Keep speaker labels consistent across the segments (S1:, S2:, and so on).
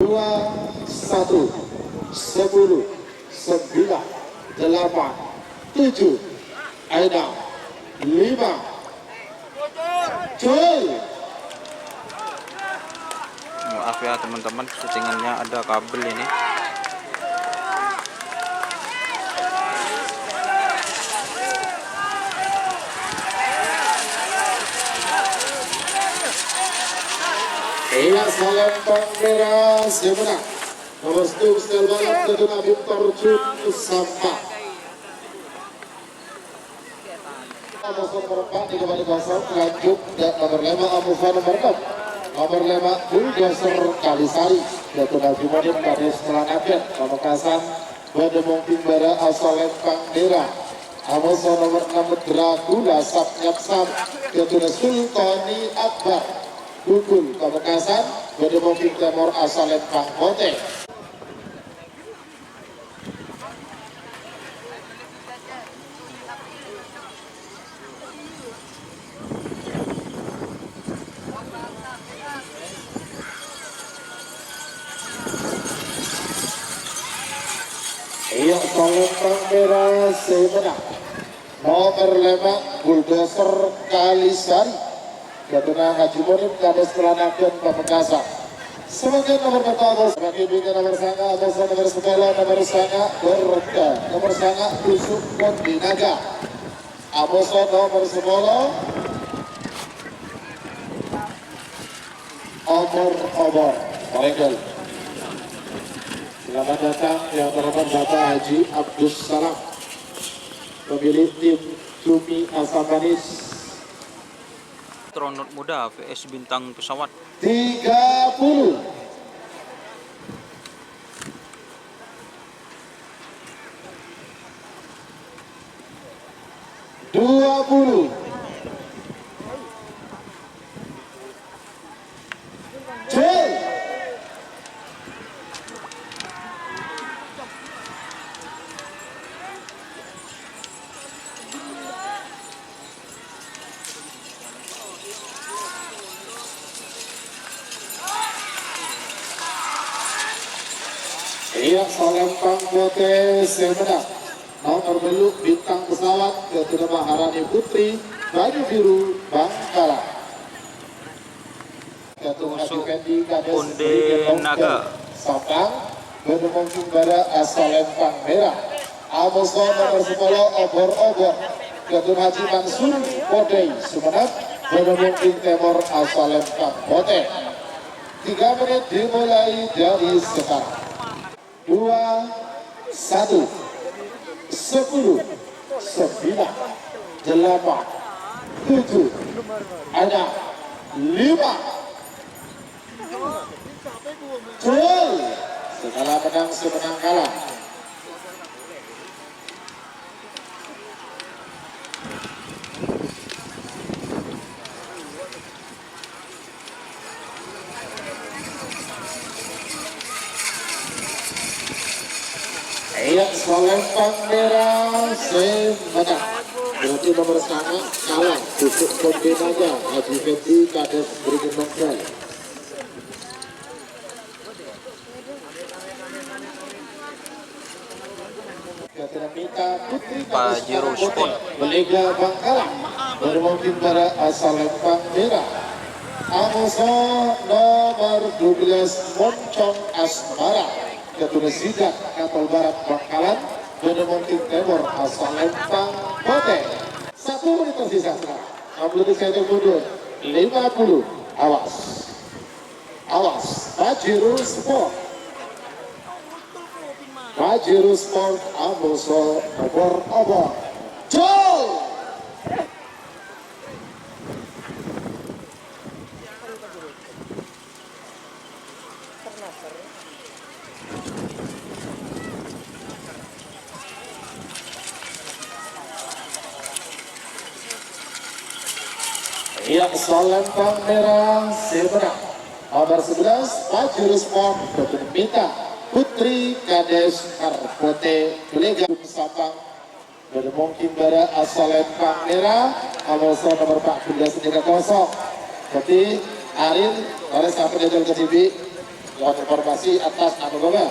S1: 1, 10, 9, 8, 7, 6, 5, cuy.
S2: Maaf ya teman-teman, syutingannya ada kabel ini.
S1: Iya, Salempang merah sebenarnya nomor 1 stel balap kedua Victor Jun Sampah. Nomor 4 di kosong lanjut dan nomor 5 Amufa nomor 6. Nomor 5 Bulldozer Kalisari Datu Najimudin Kades Melanaken Pamekasan Bademong Timbara Salempang merah. Amufa nomor 6 Dracula Sapnyapsam Datu Sultani Akbar Bukul Pamekasan Bademong Timur Salempang Bote. Iya, Salempang merah sebenarnya nomor 5 Bulldozer Kalisari Gatuna Haji Murim Kades Melanaken Pamekasan. Sebagai nomor pertama sebagai bintang nomor sanga atau nomor 10 nomor sanga Berka nomor sanga Tusuk Kondinaga Amoso nomor 10 Obor Regel. Selamat datang yang terhormat Bapak Haji Abdus Salam, pemilik tim Cumi Asam Manis.
S2: Astronot muda vs bintang pesawat.
S1: 30, 20, cuy. Iya, Salempang Bote semenang nomor beluk bintang pesawat Ketua Maharani Putri baju biru Bangkala. Ketua Haji Kades
S2: Kondinaga
S1: Sapang Bademong Timbara Salempang merah. Amoso nomor 10 Obor Ketua Haji Mansur Bodei Sumenep Bademong Timur Salempang Bote. 3 menit dimulai dari sekarang. 2, 1, 10, 9, 8, 7, 6, 5, cuy. Segala menang semenang kalah. Iya, Salempang merah semenang. Berarti nomor sana kalah. Tusuk Kondinaga Haji Fethi Kades Brigjen Mangkal. Katenamita Putri
S2: Pajero Sport
S1: Belega Bangkala Bademong Timbara Salempang merah. Amoso nomor 12 Moncong Asmara Ketua Sidak Kapal Barat Bangkalan Bademong Timur Salempang Bote. 1 menit tersisa sekarang. 60 detik mundur. 50. Awas Pajero Sport Amoso obor Jol. Yang Salempang merah semenang nomor 11 Pajero Sport Ketumita Putri Kades Karpote Belega Sapang Bademong Timbara Salempang merah. Amoso nomor 14 3-0. Seperti Arin oleh sampai jajal ke TV konfirmasi atas Anuboga.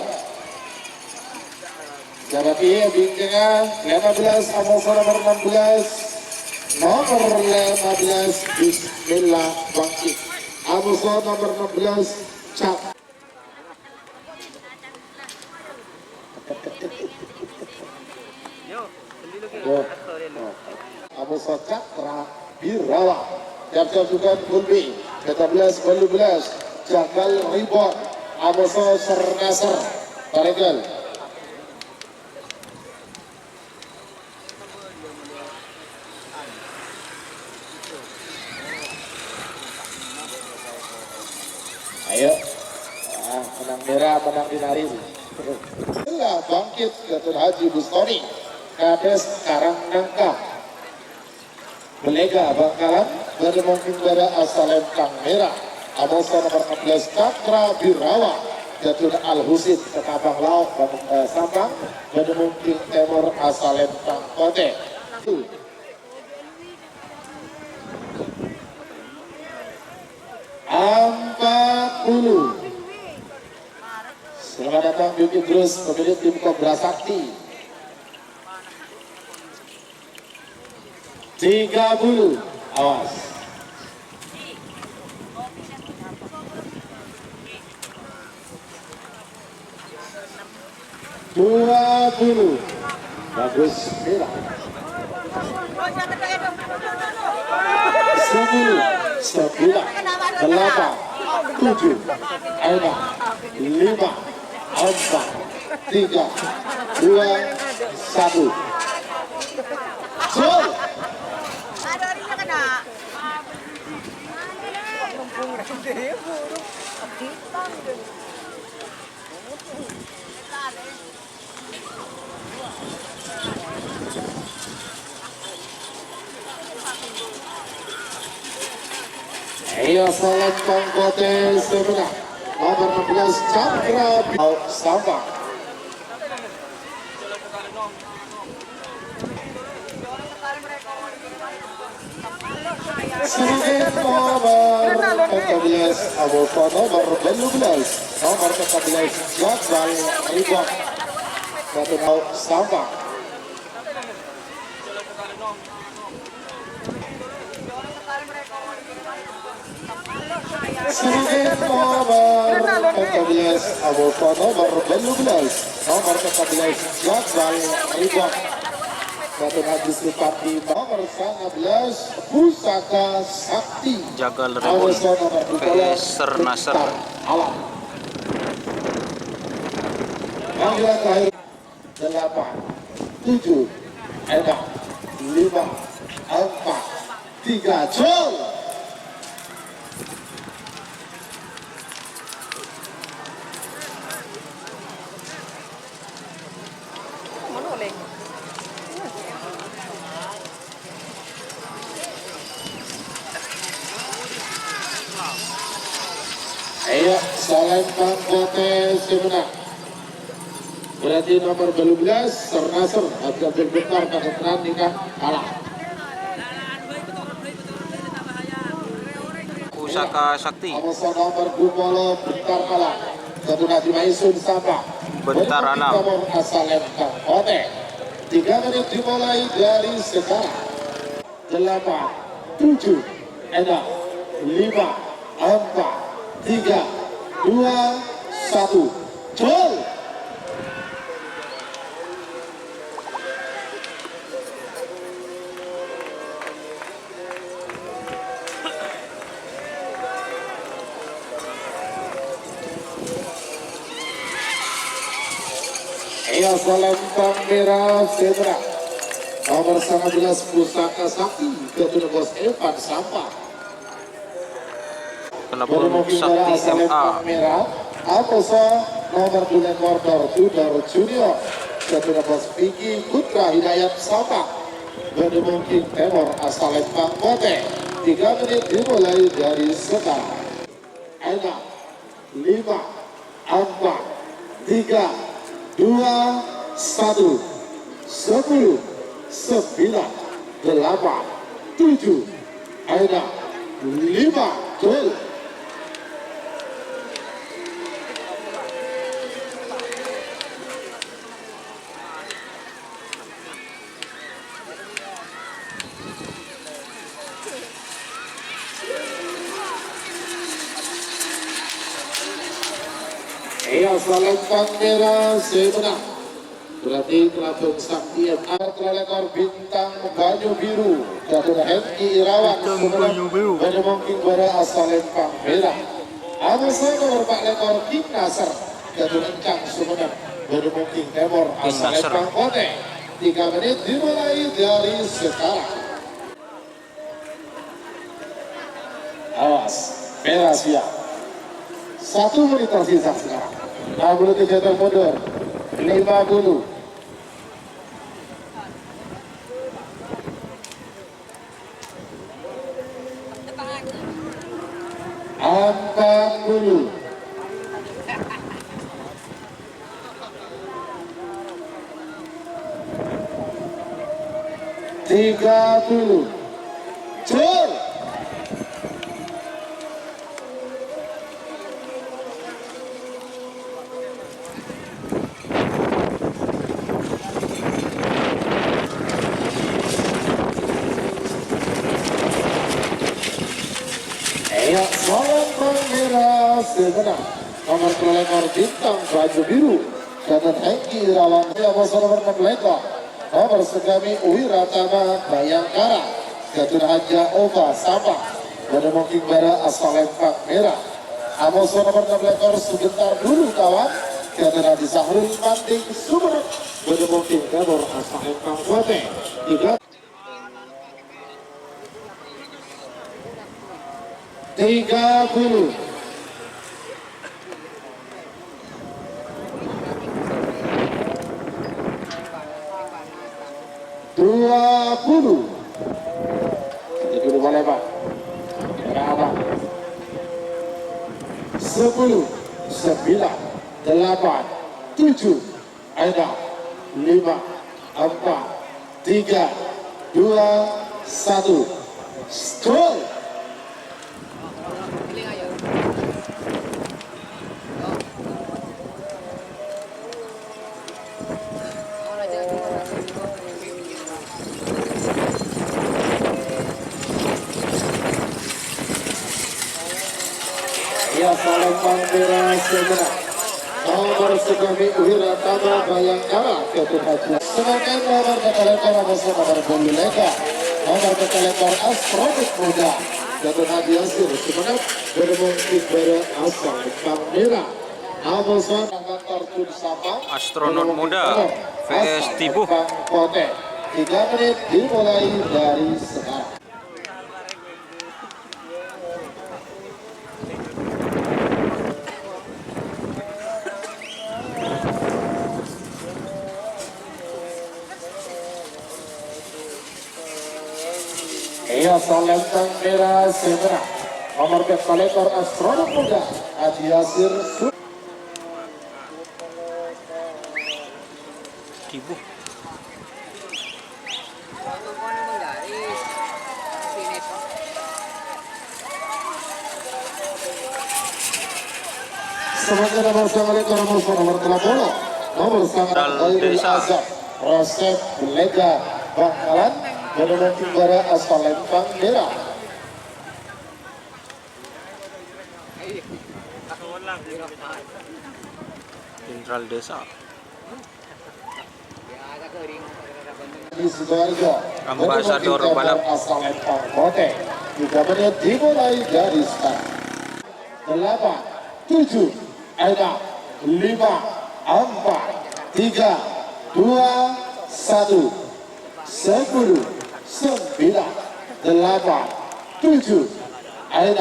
S1: Jadi bingkingnya 15 Amoso nomor 16 Bismillah Bangkit. Amoso nomor 16 Cak. Amoso Cakra Birawa. Siap-siap juga Gulbi 13 Jagal Ribon Amoso Sernaser Taregal. Ayo, menang merah, menang dinari. Setelah Bangkit Gatot Haji Bustoni, Kades Karangnangka, Belega Bangkalan, dari mungkin pada Asalem Kang Merah, Amoso nomor 16 Cakra Birawa, Jatun Al Husin, Ketapang Laut, Sampang, dari mungkin Timur Asalem Kang Kote. 40. Selamat datang Yuki Brus, pemilik tim Kobra Sakti. 30. Awas. 20. Bagus merah. 10, 9, 8, 7, 6, 5, 4, 3, 2, 1. Sol. Ayo salam Pangkote sebelah nomor 16 Cakra Sampang. Sebagai nomor 14 Amoso nomor 12 nomor 14 Jagal Ribon Gatot Sampang. Sebagai nomor 14 Amoso nomor 12 nomor 14 Jagal Ribon Gatot Haji Supati nomor 19 Pusaka Sakti
S2: Jagal Ribon VS Sernaser.
S1: Alam panggilan terakhir 8 7 6 5 4 3 Jol. Ayo, salam Pangkote sebelah. Berarti nomor 12 Sernaser Abdul Bentar Kasetran nikah kalah.
S2: Pusaka Sakti.
S1: Amoso nomor 20 Bentar kalah. Jatun Haji Maisun Sampang.
S2: Bentar Alam.
S1: Nomor Asalem Kang Kote. 3 menit dimulai dari sekarang. 8, 7, 6, 5, 4, 3, 2, 1. Jol. Ayo salam Bang Merah sebelah nomor 19 Pusaka Sakti Gatot Bos Evan Sampang.
S2: Penabung Sakti MA.
S1: Merah Amoso nomor 2 Mordor Tudor Junior Gatot Bos Vicky Putra Hidayat Sampang. Gatot mungkin Timur Asalem Kang Kote. 3 menit dimulai dari sekarang. 6, 5, 4, 3, 2, 1, 10, 9, 8, 7, 6, 5, Jol. Iya, Salempang merah sebenarnya. Berarti Kelabung Saktian lekor bintang Banyu Biru Jatuh Hengki Irawan pada mungkin pada asal Lempang merah. Amasai nomor Pak lekor King Nasr Jatuh Encang Sumenep pada mungkin Temor asal Lempang Kote. 3 menit dimulai dari sekarang. Awas, merah siap. 1 menit tersisa sekarang. 63 mundur. 50 40 30 Cur. Salempang merah sebenarnya nomor pelekor bintang Banyu Biru Jatuh Hengki Irawan Amasai nomor 6 lekor nomor Segami Wiratama Bayangkara Jatuh Haja Ova Sabah pada mungkin bara asal Lempang merah. Amasai nomor 6 lekor sebentar dulu kawan Jatuh Haji Sahrul Manding Sumenep pada mungkin kabur asal Lempang Kote 30 20 jadi dulu boleh Pak berapa 10 9 8 7 ada 5 4 3 2 1 skol. Ya, Salempang merah sebenarnya nomor Segami Wiratama Bayangkara Jatuh Haji. Sedangkan nomor ketelekor Amasai nomor Bomilega nomor ketelekor Astronot Muda Jatuh Haji Yasir Sumenep bermungkin pada asal Lempang merah. Amasai nomor Tartun Sabang
S2: Astronot Muda VS Tibuh.
S1: 3 menit dimulai dari sekarang. Iya, Salempang merah sebenarnya nomor kolektor Astronot Muda Haji Yasir
S2: Tibuh. Sebagai nomor kolektor nomor Telapolo nomor sangat Khairul Azam Resep Lega Bangkalan pada Tinggara asal Lempang merah. Jenderal Desa
S1: Di Sidoarjo
S2: Ambasador balap
S1: asal Lempang Kote 3 menit dimulai dari start. 8 7 6 5 4 3 2 1 10 9 8 7 6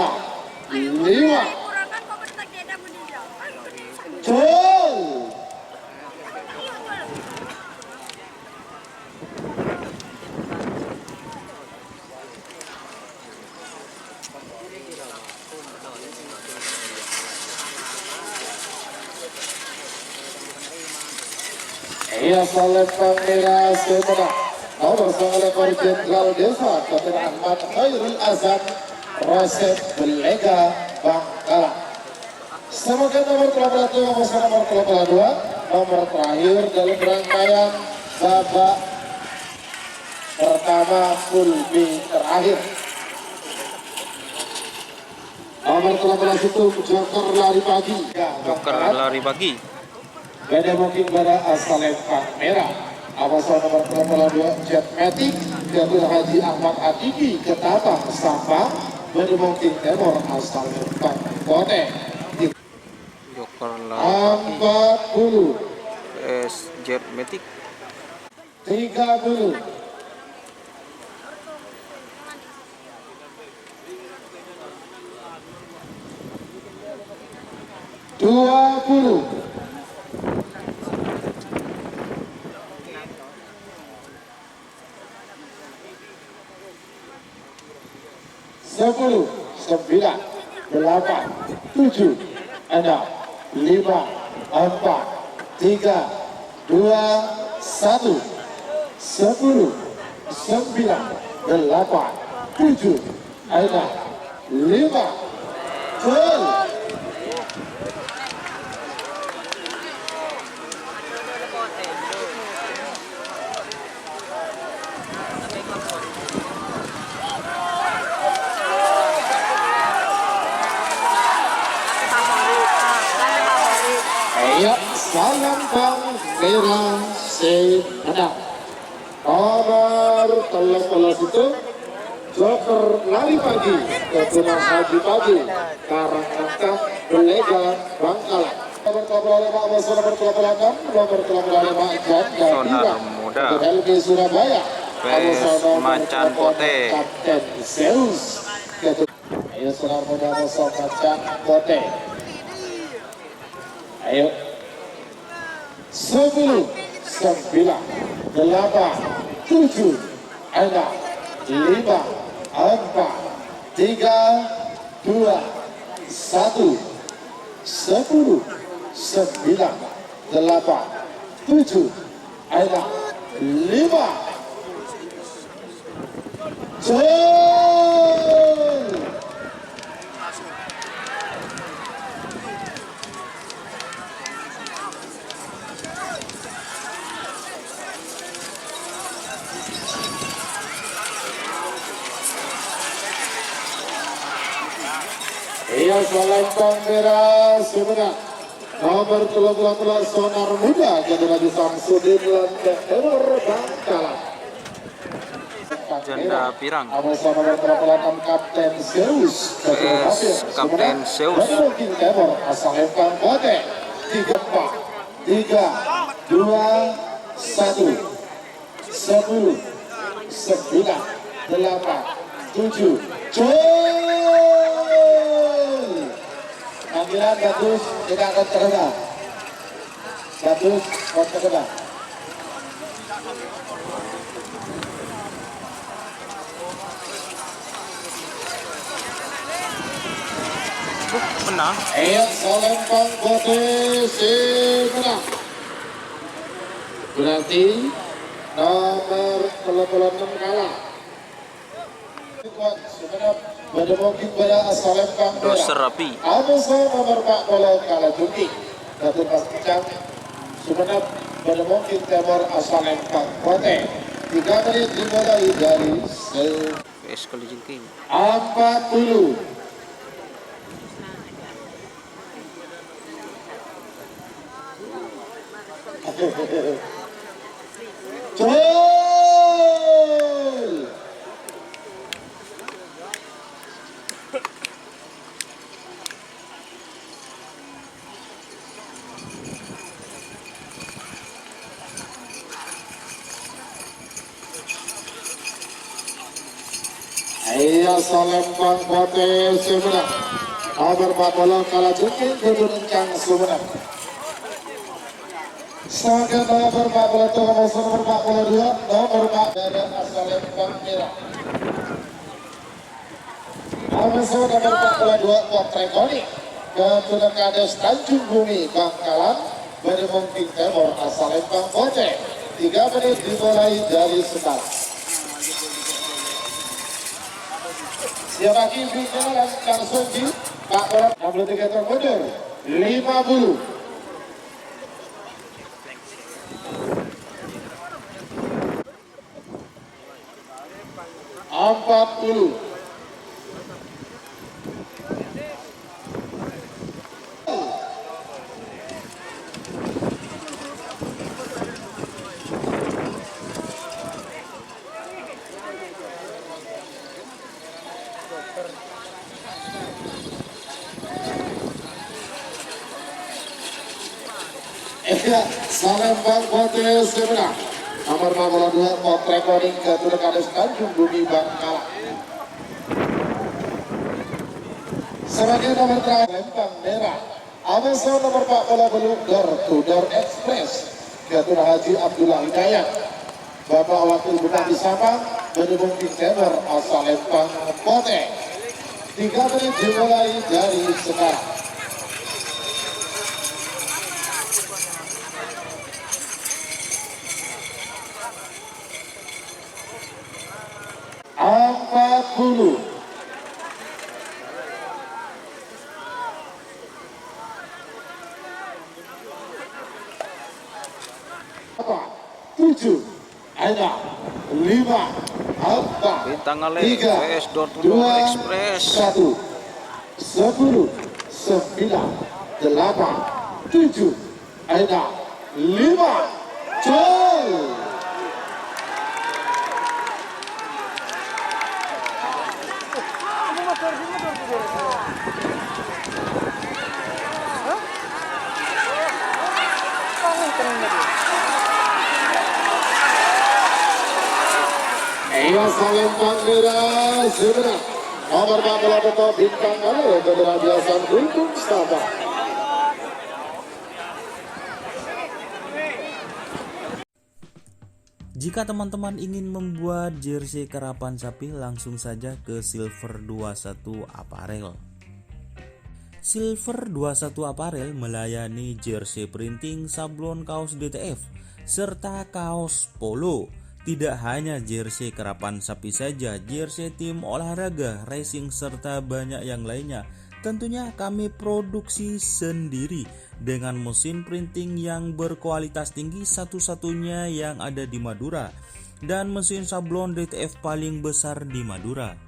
S1: 5 4 3 2 1 Iya, Salempang merah sebenarnya nomor lekor Jenderal Desa Kapten Ahmad Khairul Azam Resep Belega Bangkalan. Semoga nomor 31 Amasai nomor 32 nomor terakhir dalam rangkaian babak pertama full B terakhir. Nomor 13 itu Joker lari pagi.
S3: Joker lari pagi.
S1: Beda mungkin pada asal lempang merah. Awasan nomor 22 Jet Matic Jatuh Haji Ahmad Atibi Ketapang Sampang. Beda mungkin Temor asal lempang Kote.
S3: Joker lari pagi.
S1: 40
S3: Jet Matic.
S1: 30 20 10 9 8 7 6 5 4 3 2 1 10 9 8 7 6 5 Full. Ayo, salam bang merah semenang. Nomor 13 itu Joker lari pagi Ketunang Haji Pagi Karangangka Belega Bangkalan. Nomor 25 nomor 26 nomor 25 Janda
S3: Sonar Muda.
S1: untuk LB Surabaya.
S3: PS Macan Kote.
S1: Kapten Zeus. Ayo Sonar Muda Mosok Macan Kote. Ayo 10 9 8 7 6 5 4 3 2 1 10 9 8 7 6 5 Jol. Iya, selempang merah sebenarnya nomor 13 Sonar Muda Jatuh Haji Samsudin Lanteng Timur Bangkalan.
S3: Janda Pirang.
S1: Awasan nomor 38 Kapten Zeus
S3: Kapten Zeus.
S1: Dari mungkin Timur asal lempang Kote 3 4 3 2 1 10 9 8 7 panggilan Batus tidak akan terkena. Batus akan terkena.
S3: Menang.
S1: Selempang Kote menang. Berarti nomor 36 kalah. Pada mungkin pada asal lempang
S3: Doser Rapi.
S1: Amusa nomor 40 kalah jumlah. Datuk pastikan Sumenep pada mungkin Timur asal lempang Kote. 3 menit dimulai dari
S3: PS Kalijengking.
S1: 40. Jol. Iya, selempang Kote Sumenep nomor 40 kalah jengking kedudukan Sumenep. Sebagai nomor 40 itu nomor 42 nomor 4 dari asal lempang merah. Nomor nomor 42 Potrekoni keturunan Kades Tanjung Bumi Bangkalan dari mungkin Timur asal lempang Kote. 3 menit dimulai dari sekarang. Siap lagi berjalan langsung di Pak Bola 63 termundur 50.
S2: Iya, Salembang Potes sebenarnya. Nomor 52 Potrek Koning Jatuh Kades Tanjung Bumi Bangkalan. Sebagai nomor terakhir Lempang Merah. Amasal nomor 40 Door Express Jatuh Haji Abdullah Hidayat. Bapak Wakil Bupati Sabang mendukung tim Timur asal Lempang Potes. 3 menit dimulai dari sekarang. Puluh. Apa? 7. Ada 5. Apa?
S3: Bintang Ale
S2: 3.
S3: PS Door
S2: 2.
S3: Express
S2: 1. 10. 9. 8. 7. Ada 5. Jol. Iya Salembang Merah sebenarnya nomor 40 Bintang Ale Keberhasilan Gunung Sabang.
S4: Jika teman-teman ingin membuat jersey karapan sapi, langsung saja ke Silver 21 Apparel. Silver 21 Apparel melayani jersey printing, sablon kaos DTF, serta kaos polo. Tidak hanya jersey karapan sapi saja, jersey tim olahraga, racing, serta banyak yang lainnya. Tentunya kami produksi sendiri dengan mesin printing yang berkualitas tinggi, satu-satunya yang ada di Madura, dan mesin sablon DTF paling besar di Madura.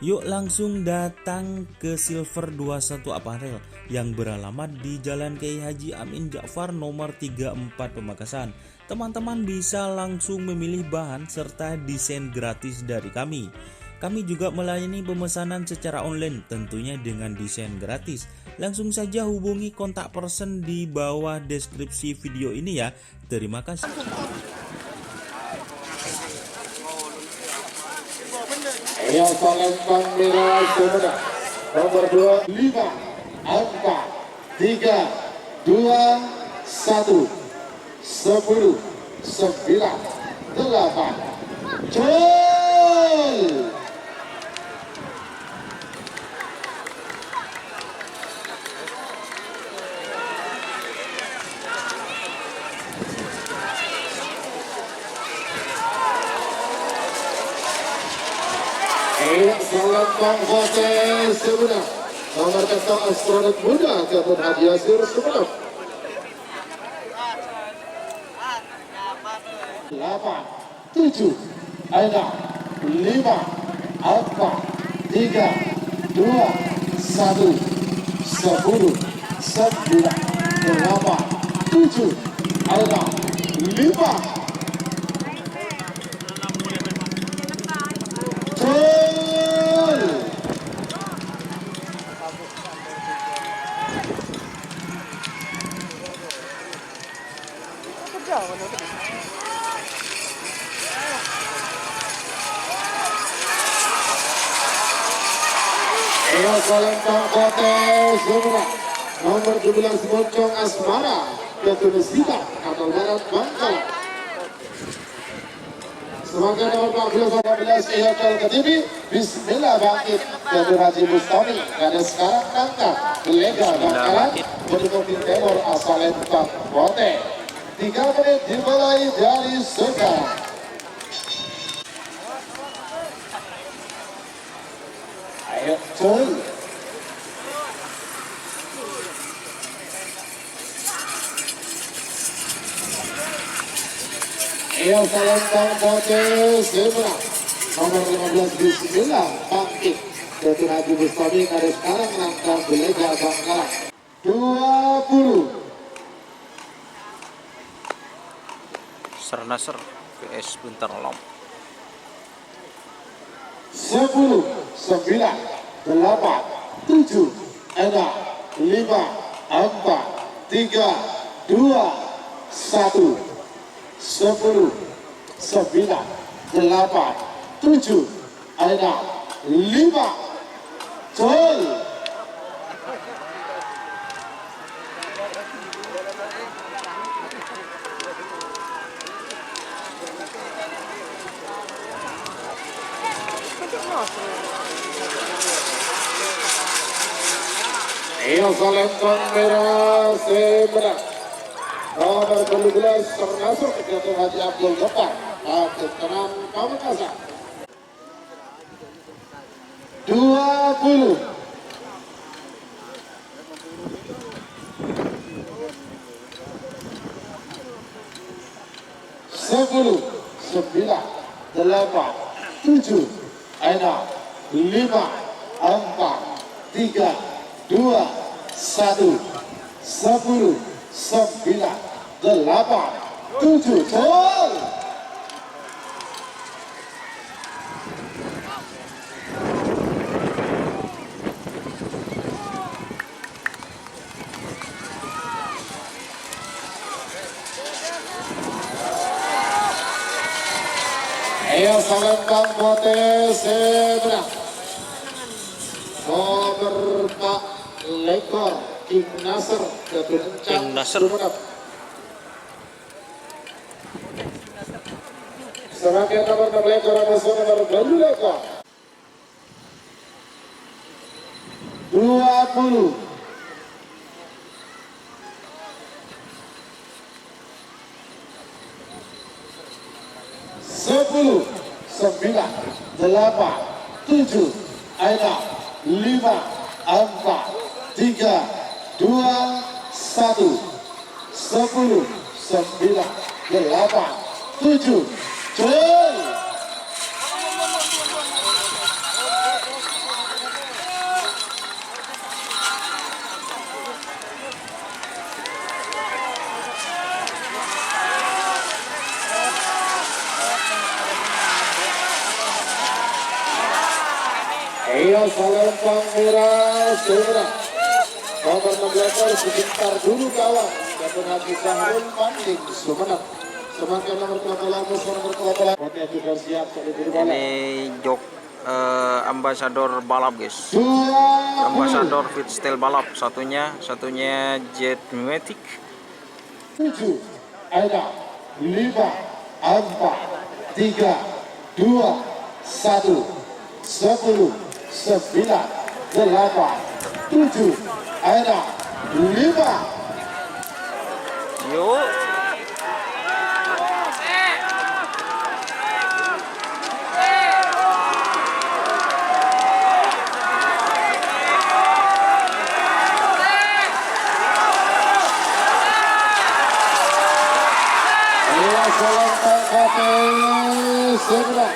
S4: Yuk langsung datang ke Silver 21 Apparel yang beralamat di Jalan Kiai Haji Amin Ja'far nomor 34 Pamekasan. Teman-teman bisa langsung memilih bahan serta desain gratis dari kami. Kami juga melayani pemesanan secara online, tentunya dengan desain gratis. Langsung saja hubungi kontak person di bawah deskripsi video ini ya. Terima kasih.
S2: Iya Salembang Merah sebenarnya nomor 25 angka 3 2 1 10 9 8 Jol. Salembang Potes sebenarnya nomor kantong astronot muda Captain Hadi Yasir sebenarnya 8 7 6 5 4 3 2 1 10 9 8 7 6 5 Iya Salembang Potes sebenarnya nomor 17 Moncong Asmara Jatuh Sita Kapal Barat Bangkalan. Sebagai nomor 14 Iyakel Ketibi Bismillah Bangkit Jatuh Haji Bustami. Karena sekarang angkat Lega Bangkalan mendukung tim Timur asal Lempang Potes. 3 menit dimulai dari sekarang. Ayo coy. Iya Salembang Potes sebenarnya nomor 15 Bismillah Bangkit Jatuh Haji Bustami. Karena sekarang angkat Lega Bangkalan. 20
S3: Nasr PS Bentar Lom
S2: 10 9 8 7 6 5 4 3 2 1, 10, 9, 8, 7, 6, 5, Jol. Salembang merah sebelah nomor 12 termasuk Datuk Haji Abdul Ghaffar Ketenan Pamekasan 20 10 9 8 7 6 5 4 3 2 1 10 9 8 7 Jol. Ayo Salembang potes sebelah nomor 4 lekor King Nasr
S3: King Nasr.
S2: Sebagai nomor 6 lekor ada nomor 2 lekor 20 10 9 8 7 6 5 4 3 2 1 10 9 8 7 Jol. Ayo Salembang merah sebelah nomor 16 sebentar dulu kawan Datuk Haji Sahrul Panding Sumeneb. Semakin nomor 28 potensi siap
S3: Ini jok ambasador balap guys.
S2: 20
S3: Ambasador freestyle balap. Satunya Jet Pneumatic.
S2: 7 ada 5 4 3 2 1 10 9 8 7 ada 5
S3: Yuk.
S2: Sebelah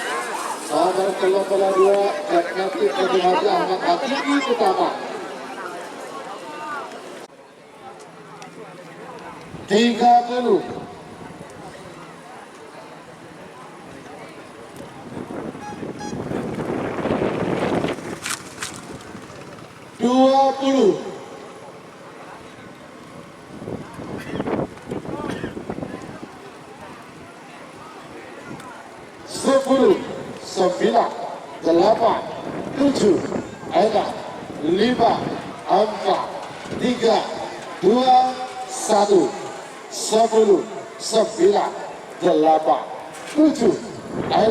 S2: nomor 32 Eknatif Datuk Haji Ahmad Atiqi Utama 30 20 10 9 8 7 6 5 4 3 2 1 10 9 8 7 6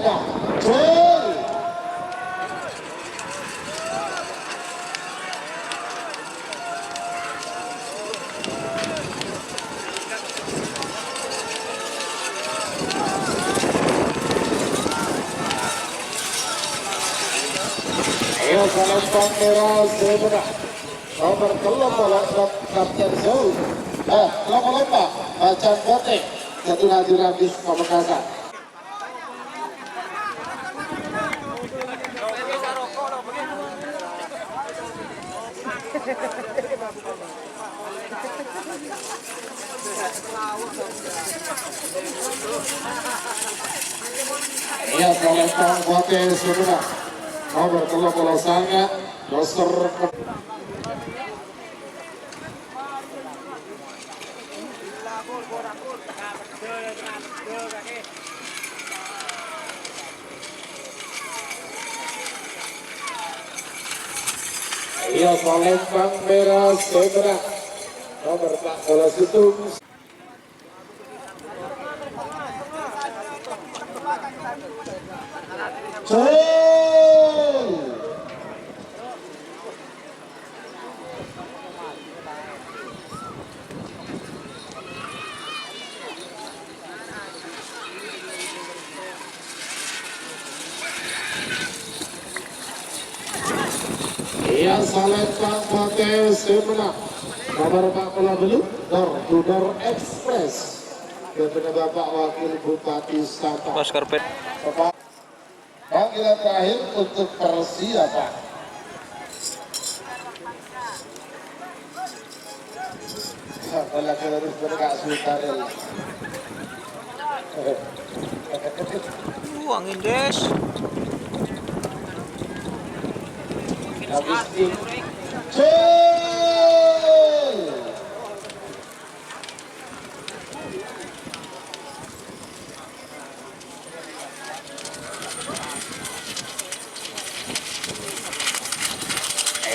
S2: Jol. Ayo Salembang merah sebelah nomor 13 Kapten Seoul lomba Macan Botek Datuk Haji Rafis Pamekasan. Iya Salembang Botek sebelah nomor 13 sangat doser
S1: Iya, Palembang merah sebelah nomor 4 bola situng. Gol! Iya, Palembang potensi menang nomor 40 Door Express kepada Bapak Wakil Bupati Sabah.
S3: Oscar Pet.
S1: Bapak, panggilan terakhir untuk persiapan. Kalau harus berkak sultan.
S3: Angin des.
S1: Habis ini. Gol!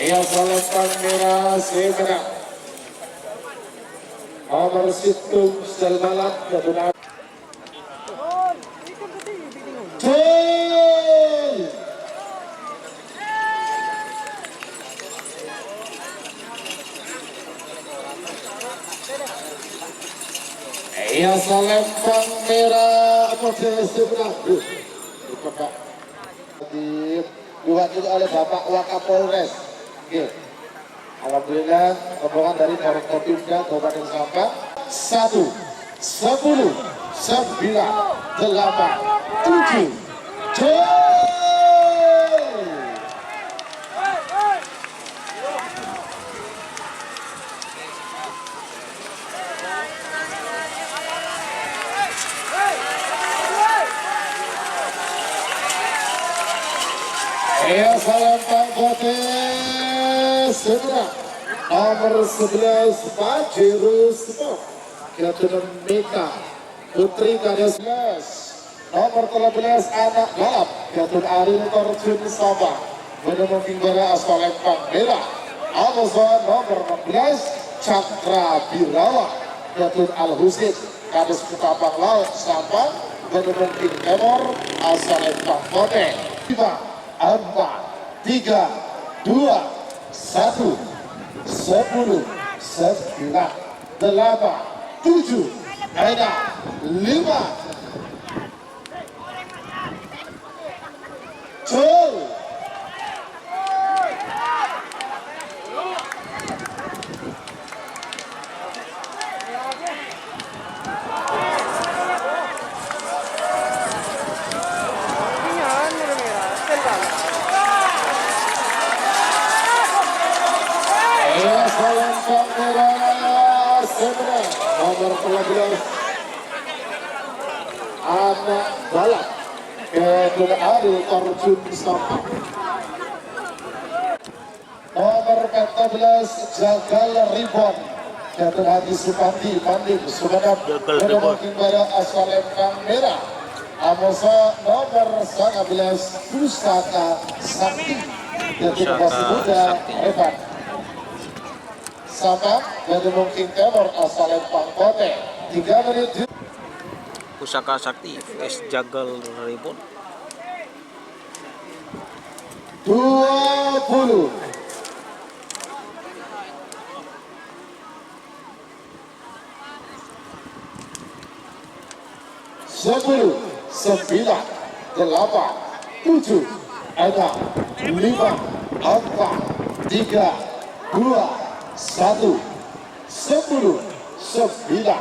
S1: Iya, Palembang merah sebelah nomor situng Selbalap kebenar. Gol! Iya, Palembang merah potensi sebelah. Diwakili oleh Bapak Wakapolres. Oke. Alhamdulillah rombongan dari Forkopimda Kabupaten Sabah 1, 10, 9, 8, 7. Palembang potensi nomor 11 Pajero Sport Ketunan Meka Putri Kades nomor 13 Anak Balap Ketun Aril Terjun Sabah menemukan Tinggara Palembang merah Amazon nomor 16 Cakra Birawa Ketun Al Husin Kades Ketapang Laut Sabah menemukan Timor Palembang Kote 5, 4, 3, 2, 1, 10, 9, 8, 7, 5. Gol! Palembang merah sebelah nomor 13 Anak Balap Ketun Aril Terjun Sabah nomor 14 Jagal Ribon Ketun Haji Supandi Pandim Sumedang menemukan pada Palembang merah Amosa nomor 19 Pusaka Sakti Ketun Basi Muda Evan Sabah dari mungkin Timor Palembang Kote 3 menit.
S3: Pusaka Sakti vs Jagal Ribon.
S1: 20. Sepuluh, 9, 8, 7, 6, 5, 4, 3, 2, 1, 10, 9,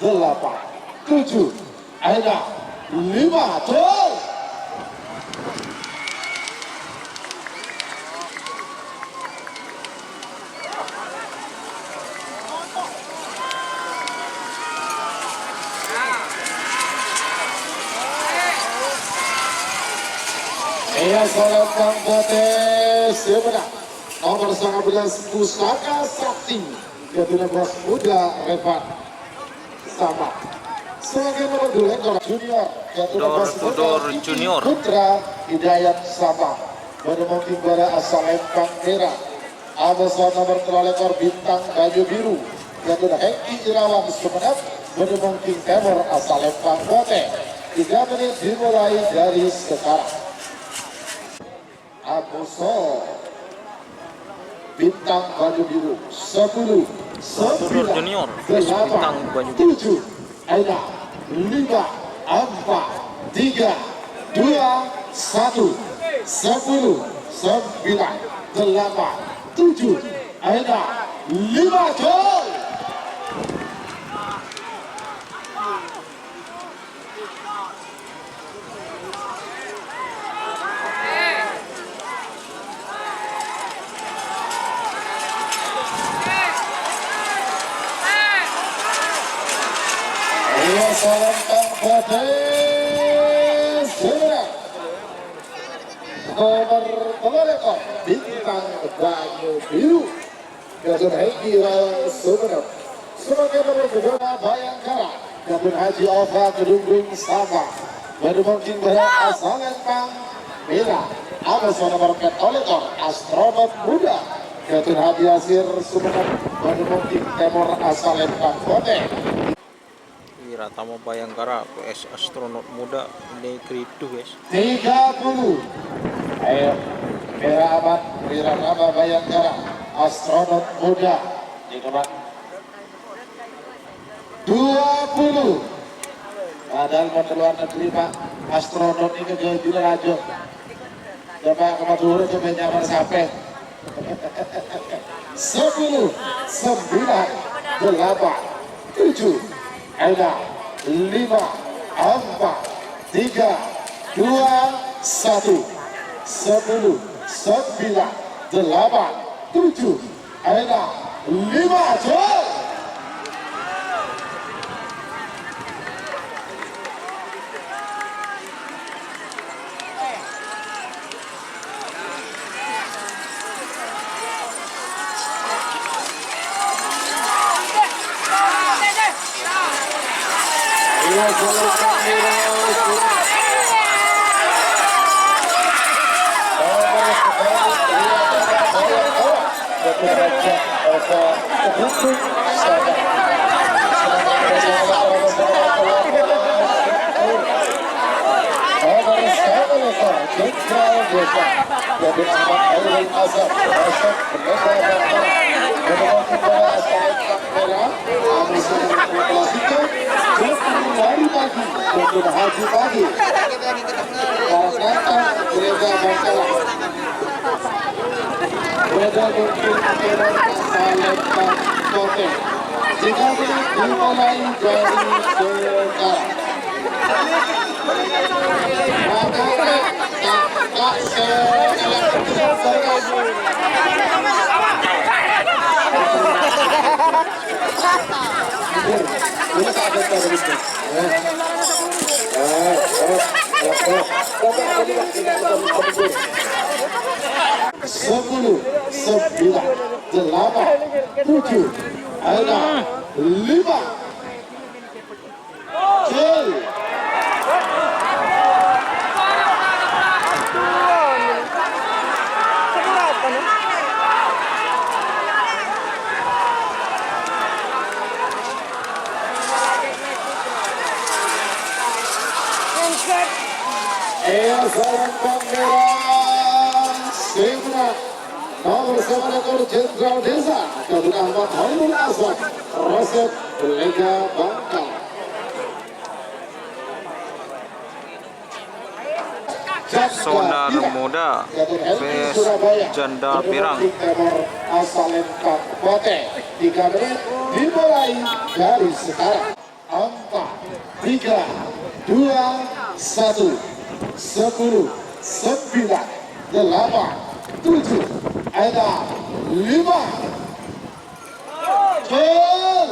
S1: 8, 7, 5, gol! Iya, Palembang potensi menang nomor 19 Pusaka Sakti Ketun Muda Revan
S2: sama. Sebagai nomor 2 ekor junior
S3: Door junior.
S2: Putra Hidayat sama. Menemukan bara asal Lempang Merah. Abasa nomor 3 ekor Bintang Baju Biru. Yaitu Hengki Irawan Sumenep. Menemukan Timur asal Lempang Bote. 3 menit dimulai dari sekarang. Abuso Bintang Baju Biru 10
S3: Door
S2: 9
S3: junior. Bintang Baju
S2: 7 6 5 4 3 2 1 10 9 8 7 6 5 gol. Salam Kabupaten Semarang. Nomor 3 ekor Bintang Baju Biru. Gadun Hengki Irawan Sumenep. Sebagai nomor 2 Bayangkara. Gadun Haji Ova Kedunggung sama. Menemukan bara asal Lempang Merah. Abasa nomor 4 ekor Astronot Muda. Gadun Haji Asir Sumenep. Menemukan Timur asal Lempang Bote.
S3: Wiratama Bayangkara PS Astronot Muda Negeri 2 guys.
S2: 30. Ayo Merah Amat Wiratama Bayangkara Astronot Muda di depan. 20. Padahal mau keluar negeri Pak, astronot ini ke aja. Coba ke Madura coba nyamar sampai. 10 9 8 7 6 5 4 3 2 1 10 9 8 7 6 5 gol. Haji pagi gereja Bangkala gereja mungkin Salem Kote 3 menit dimulai dari sekarang. Sepuluh, 9, 8, 7, 6, 5. Gol. Salam Pangeran Semarang nomor 9 ekor Jenderal Desa Gadun Ahmad Hairul Aswad Resep Lega Bangka.
S3: Sonar Muda vs Janda Pirang.
S2: Asal Lempang Bote 3 menit dimulai dari sekarang. 4, 3, 2, 1. 10, 9, 8, 7, 6, 5. Gol.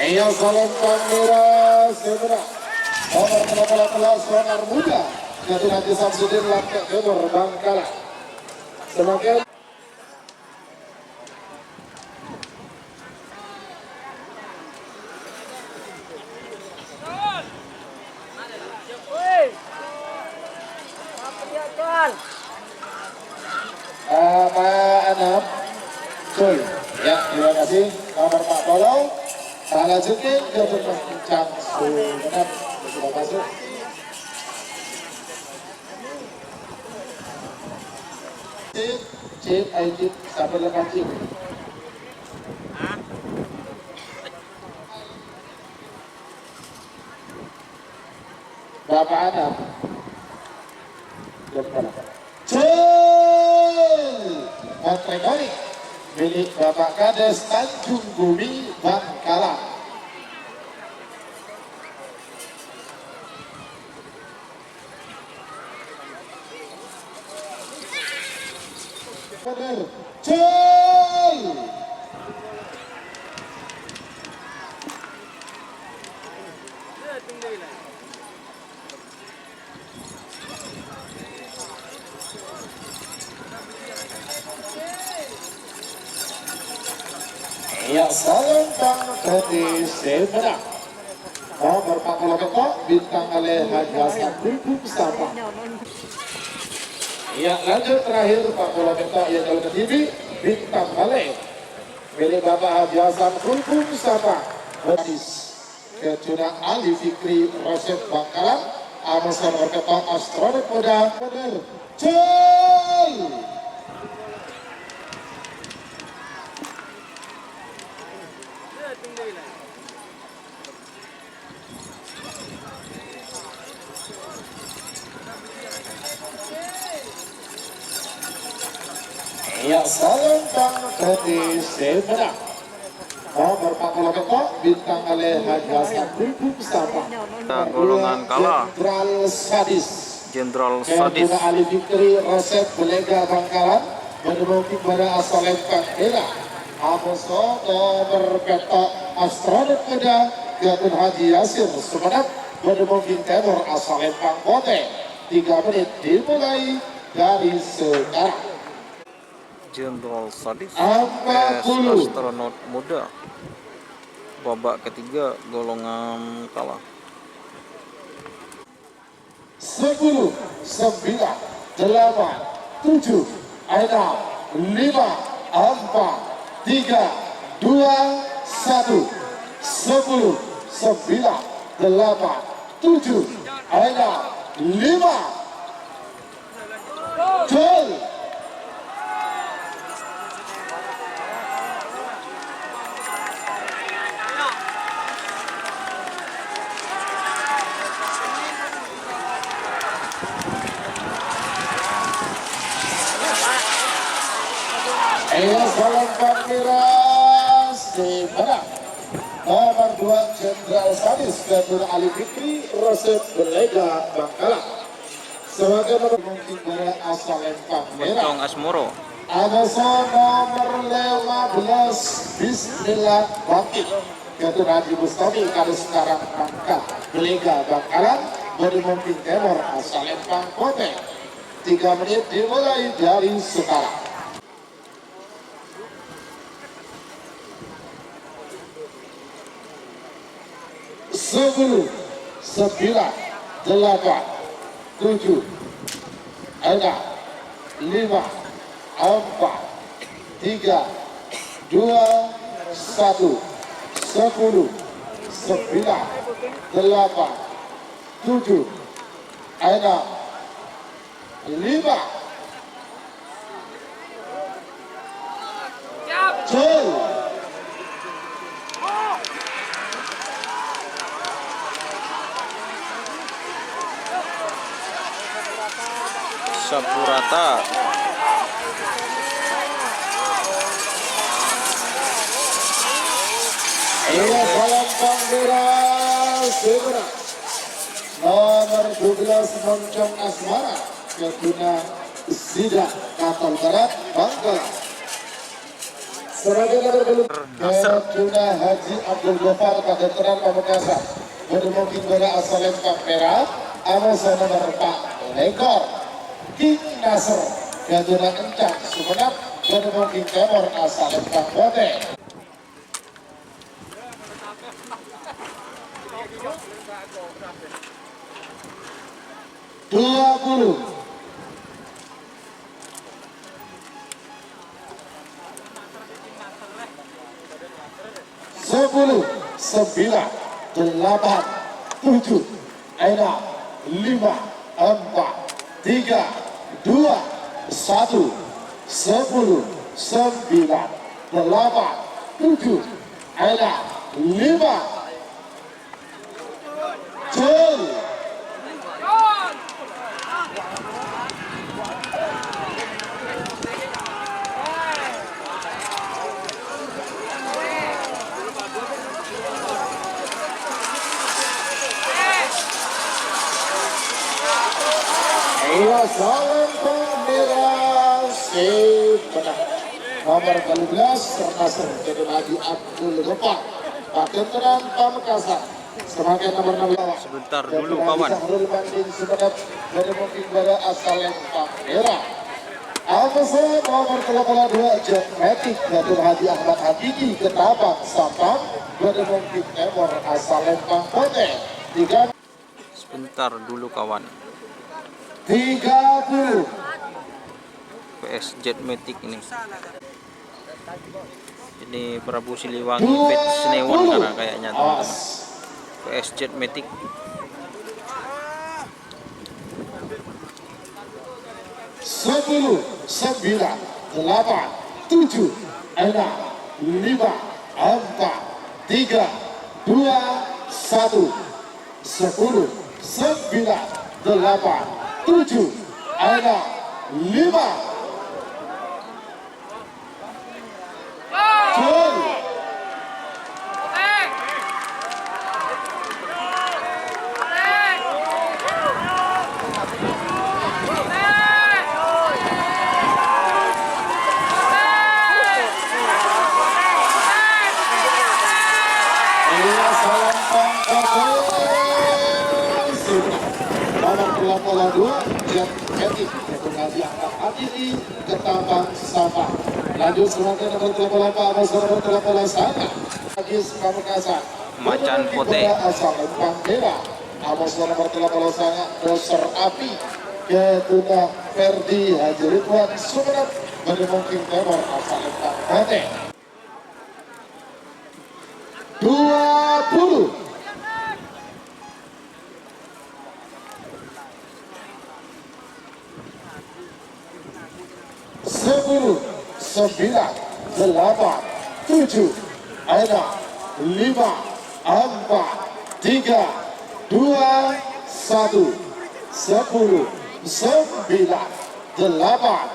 S2: Ayo Iya, salam kamera Semera. Nomor 18 Sonar Muda. Jatuh Haji Samsudin Langkah Timur Bangkalan. Semakin Anak Cuy. Ya, terima kasih. Nomor Pak Polo. Lanjutin jatuh kencang Sumenep. Sudah masuk. Cip, ayo cip, sampai lepas cip. Bapak Adam. Cil Montregori milik Bapak Kades Tanjung Bumi Bangkalan. Benar, Cil. Ya, salam Bang Keti Semera. Nomor 40 ketok bintang oleh Haji Hasan Bulbul Sapa. Ya, lanjut terakhir 40 ketok yang dalam TV bintang oleh milik Bapak Haji Hasan Bulbul Sapa. Hadis Kecuna Ali Fikri Rosyid Bangkalan. Amas nomor ketok Astronot Muda. Benar, Cil. Ya, salam Bang Keti Semera. Nomor 40 ketok bintang oleh Haji Hasan Bulbul Sapa.
S3: Golongan kalah
S2: Jenderal Sadis.
S3: Jenderal Sadis.
S2: Kecuna Ali Fikri Rosyid Belega Bangkalan. Menemukan pada asal lempang Ela. Amoso nomor ketok Astronot Muda. Jatuh Haji Yasir Sumenep. Menemukan Timur asal lempang Kote. 3 menit dimulai dari sekarang.
S3: Jenderal Sadis
S2: Astronot
S3: Muda babak ketiga golongan kalah.
S2: 10, 9, 8, 7, 6, 5, 4, 3, 2, 1. 10, 9, 8, 7, 6, 5. Jol. Salam kamera Semera. Nomor 2 Jenderal Sadis Jatuh Ali Fikri Rosyid Belega Bangkalan. Sebagai mungkin dari asal lempang merah.
S3: Bencong Asmoro.
S2: Amoso nomor 15 Bismillah Bakti. Jatuh Haji Mustafi kali sekarang Bangka Belega Bangkalan. Dari mungkin Timur asal lempang Kote. 3 menit dimulai dari sekarang. 10, 9, 8, 7, 6, 5, 4, 3, 2, 1. 10, 9, 8, 7, 6, 5. Jol.
S3: Sapu rata.
S2: Iya, salam kamera Semera. Nomor 12 Moncong Asmara. Ketuna Sida Kapal Barat Bangkalan.
S1: Sebagai nomor belum
S3: Nasr.
S1: Ketuna Haji Abdul Ghaffar Kadeteran Pamekasan bermungkin pada asal lengkap merah Amasa nomor 4 Lekor King Nasr Ketuna Kencang Sumenap bermungkin Timur asal lengkap Bote 20 10 9 8 7 6 5 4 3 2 1 10 9 8 7 6 5 Jol Iya, salam pemirsa benar. Nomor 12 Nasr jadi Haji Abdul Ghaffar Kadeteran Pamekasan sebagai nomor 16.
S3: Sebentar dulu kawan.
S1: Dari mungkin pada asal yang merah. Amasa nomor 82 Jet Matic Datuk Haji Ahmad Hakiki Ketapang Sampang dari mungkin Timur asal Lempang Bote 3
S3: Sebentar dulu kawan.
S1: 30
S3: PS Jetmatic ini Prabu Siliwangi Fit Senewan karena kayaknya teman-teman. PS Jetmatic
S1: 10 9 8 7 6 5 4 3 2 1 10 9 8 7 6 5 Jol nomor 82 Jet Matic Datuk Haji Ahmad Hakiki Ketapang Sampang. Lanjut sebagai nomor 88 Amasa nomor 89 Haji Pamekasan
S3: Macan Pote
S1: asal Lempang Merah Amasa nomor 89 Doser Api Ketuna Ferdi Haji Ridwan Sumenep Mungkin Timur asal Lempang Bote 20 10 9 8 7 6 5 4 3 2 1 10 9 8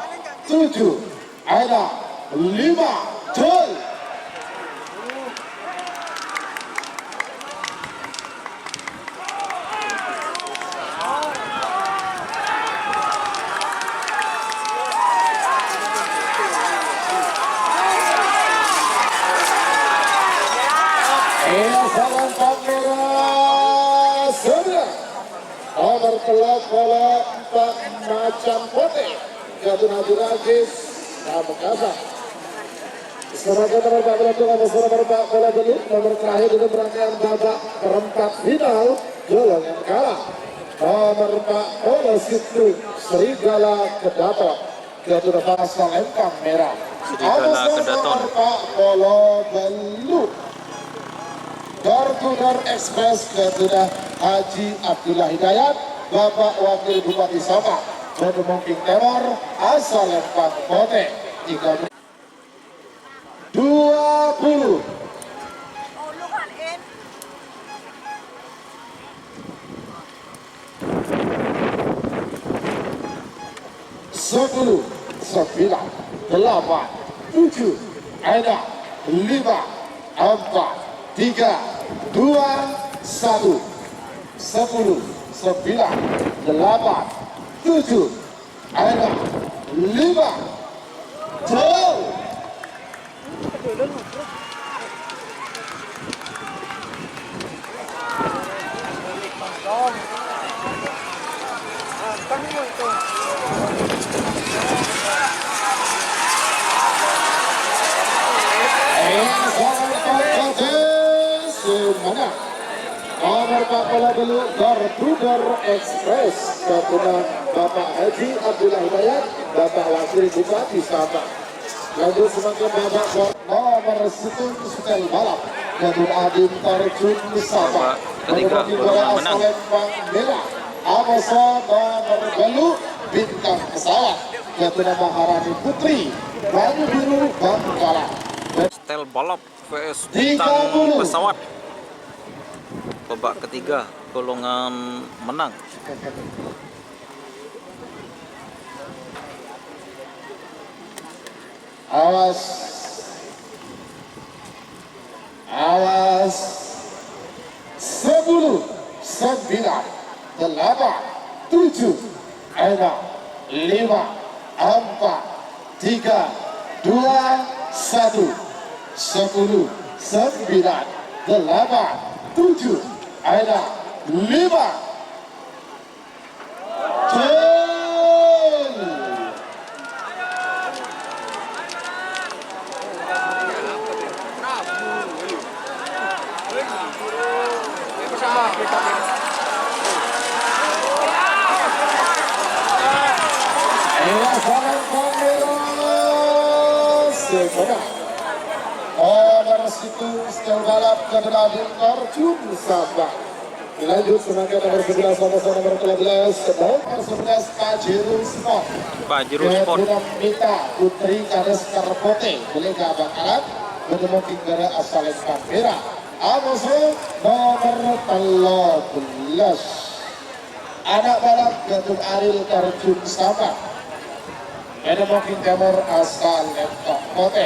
S1: 7 6 5 Jol salam kamera sebelah nomor 84 Macan Pote Gatun Haji Ragis Pamekasan sebagai nomor 42 nomor 4 bola belut nomor terakhir itu berangkat babak perempat final golongan kalah nomor 4 bola situ Serigala Kedaton Gatun Pasal Lempang Merah
S3: Serigala Kedaton
S1: nomor 4 bola belut Door Express Ketuna Haji Abdullah Hidayat Bapak Wakil Bupati Sabah Mungkin Timur asal Lempang Bote 20 10 9 8 7 6 5 4 3 2 1 10 9 8 7 6 5 Jol
S2: Semuanya nomor 40 Garduder Express kepada Bapak Haji Abdullah Hidayat, Bapak Wakil Bupati Sabah. Lanjut semakin Bapak nomor 1 setel balap Gadun Adim Tarjun Sabah.
S3: Ketiga golongan menang.
S2: Lembang Merah Amasa nomor Galuh Bintang Pesawat Gadun Maharani Putri Banyu Biru Bangkala.
S3: Setel balap vs bintang pesawat. Babak ketiga golongan menang.
S2: Awas, awas, 10, 9, 8, 7, 6, 5, 4, 3, 2, 1, 10, 9, 8, 7, 5. Nomor situ setel balap adalah Tarjun Sabah. Lanjut semakin nomor 11 sama nomor 12 nomor 11 Pajero Sport.
S3: Pajero Sport.
S2: Mita Putri Kades Karpote Belega Bakarat bertemu Tinggara asal Merah. Amoso nomor 13 anak balap Gadun Aril Tarjun Sabah. Menemokin Timur asal Kote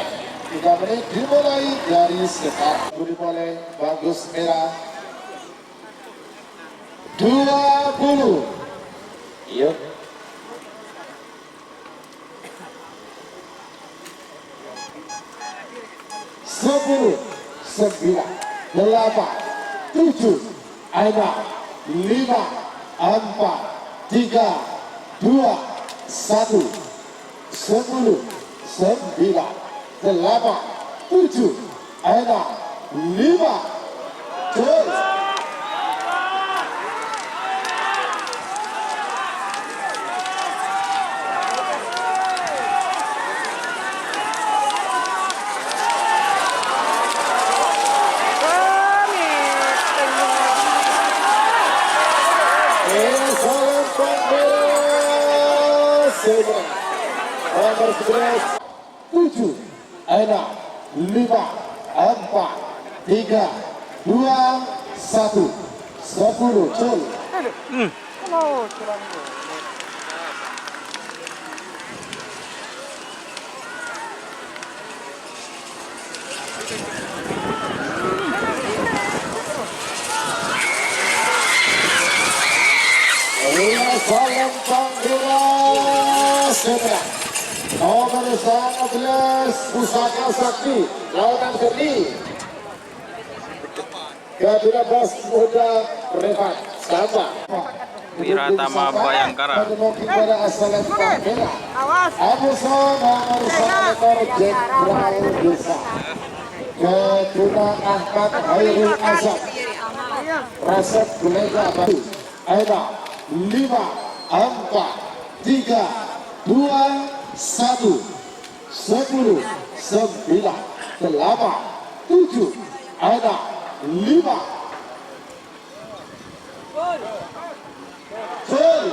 S2: 3 menit dimulai dari sekarang. Dimulai bagus merah 20. Yuk. Sepuluh, 9, 8, 7, 6, 5, 4, 3, 2, 1. 10, 9, 8, 7, 6, 5, nomor 11 7, 6, 5, 4, 3, 2, 1, 10. Cul. Salam panggilan sebelah nomor 11 Pusaka Sakti Lautan Geni Gaduna Bos Muda Revan Sabah
S3: Wiratama Bayangkara.
S2: Pada asal Merah Amuso nomor 1 Jenderal Desa Gaduna Ahmad Hairul Azam Rasep Belega Batu Aina 5, 4, 3, 2, 1, 10, 9, 8, 7, 6, 5. Full.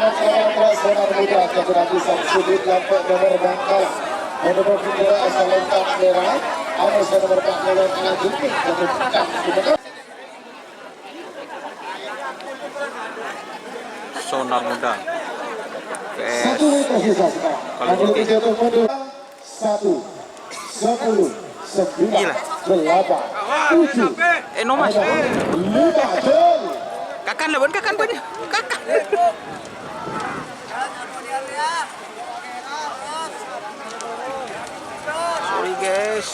S2: Kelas Sonar Muda Keberhati Samsudin Lampek nomor Bangkala menurut bendera asal lengkap merah Amas nomor 4 lawan tengah Jepang ketukan
S3: Sonar Muda
S2: satu tersisa sekarang
S3: Kalau
S2: Ambil
S3: Jepang.
S2: jatuh mundur 1 10 9
S3: Gila.
S2: 8 7
S3: Nomas
S2: 5 jol
S3: kakan lawan kakan banyak kakan sorry guys.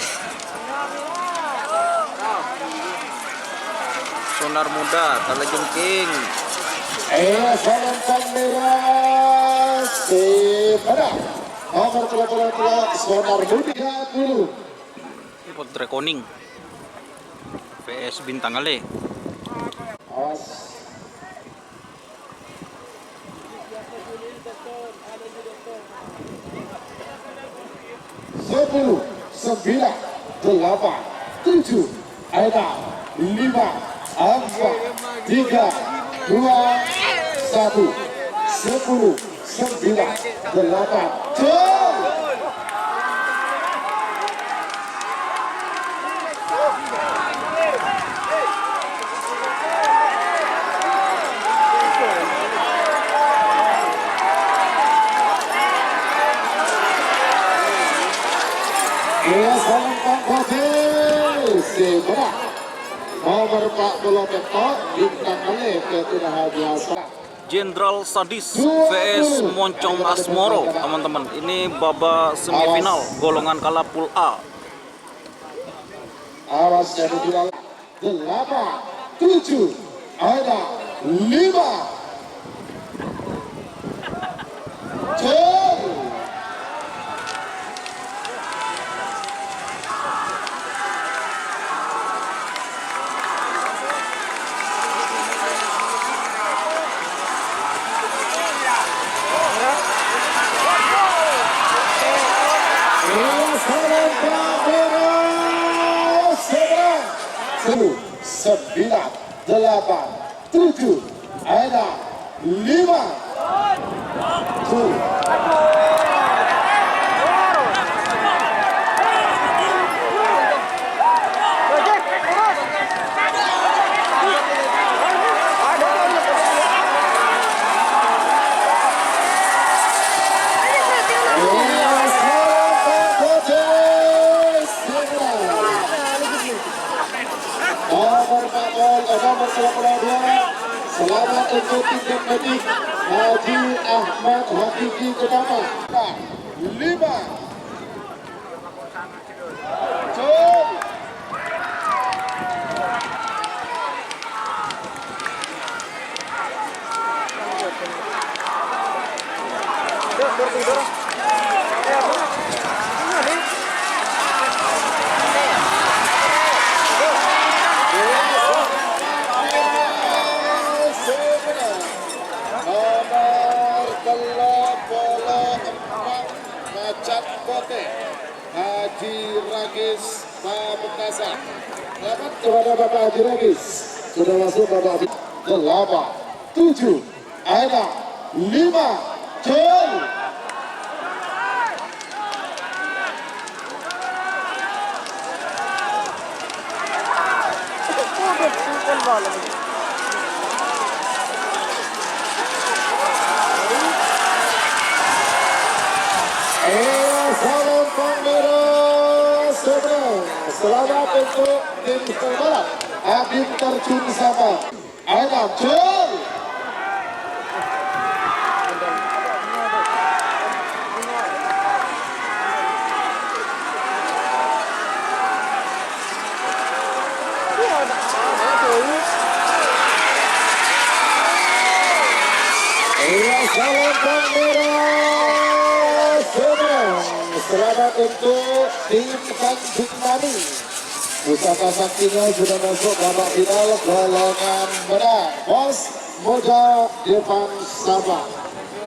S3: Sonar Muda Kalajengking
S2: salam merah Sepeda nomor 33 Sonar Muda dulu
S3: Pot Draconing VS Bintang Ale.
S2: awas 10 9 8 7 Aida 5 4 3 2 1 10 9 8 jol salam Pak Bade Sepeda nomor 40 Ketok Bintang Ale Ketudah biasa
S3: Jenderal Sadis VS Moncong Asmoro, teman-teman. Ini babak semifinal golongan kala pool A.
S2: awas jadi jual 8 7 ada 5 jol sembilan, delapan, tujuh, ada lima, tuh. Nomor 22 selamat untuk tim medik Haji Ahmad Hakiki Kedama 5 jol Haji Ragis Pamekasan. Selamat kepada Bapak Haji Ragis. Sudah masuk Bapak Haji. 8, 7, ada 5, jol. Salam Pangeran Seberang. Selamat untuk tim pembalap Habib terjun sama Adam Jol. Salam Pangeran Seberang. Selamat untuk tim Tanjung Mani. Pusaka saktinya sudah masuk babak final golongan menang. Bos Moja depan Sabah.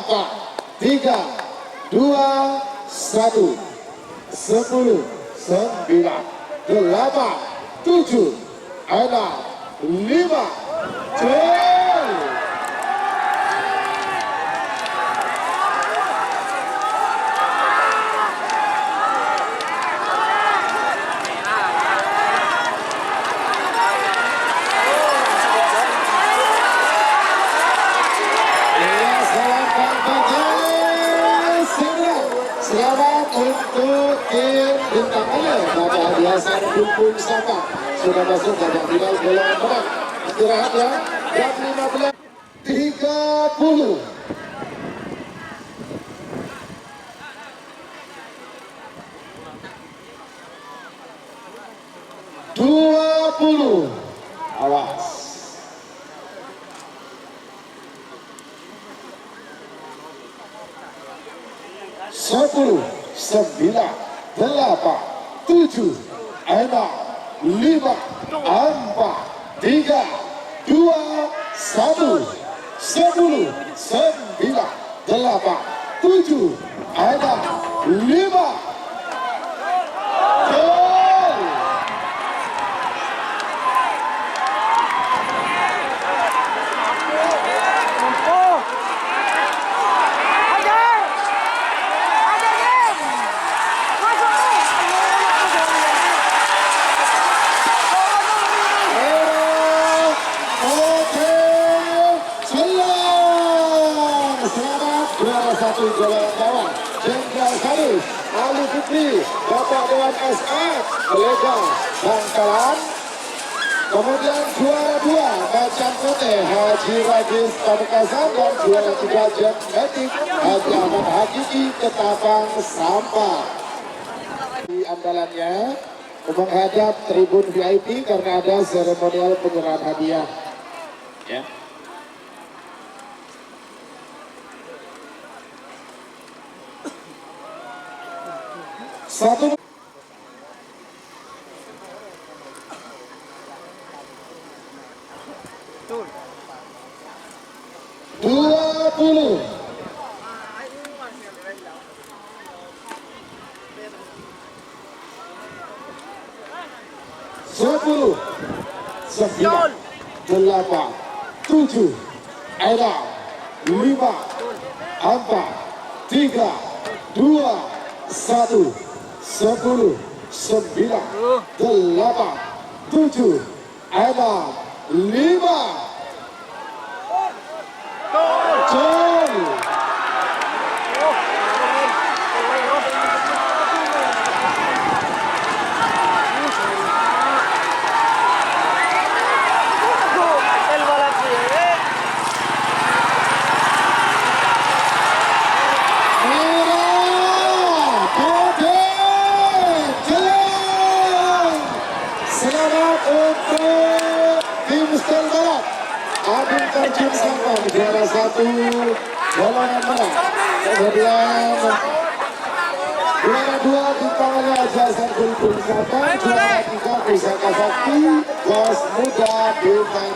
S2: 4, 3, 2, 1, 10, 9, 8, 7, ada 5, jol. sudah masuk babak final golongan menang. Istirahat ya, jam 15.30. Awas. 10, 9, 8, 7, 6, 5, 4, 3, 2, 1. 10, 9, 8, 7, 6, 5. Gol! Satu golongan bawah Jenderal Sadis Ali Fikri, Bapak Dewan SF Legal Bangkalan. Kemudian juara 2 Macan Putih Haji Ragis Pamekasan, dan juara 3 Jet Metik Haji Ahmad Hakiki Ketapang Sampah. Di andalannya menghadap tribun VIP karena ada seremonial penyerahan hadiah. Ya. Satu 20. 10, 9, 8, 7, 6, 5, 4, 3, 2, 1. 10, 9, 8, 7, 6, 5. Gol! Selamat untuk tim Stel Barat. Agung Terjun Sampang juara 1 golongan merah. Kemudian juara 2 Bintang Jasa Kulkul Sampang, juara 3 Pusaka Sakti Bos Muda Bintang.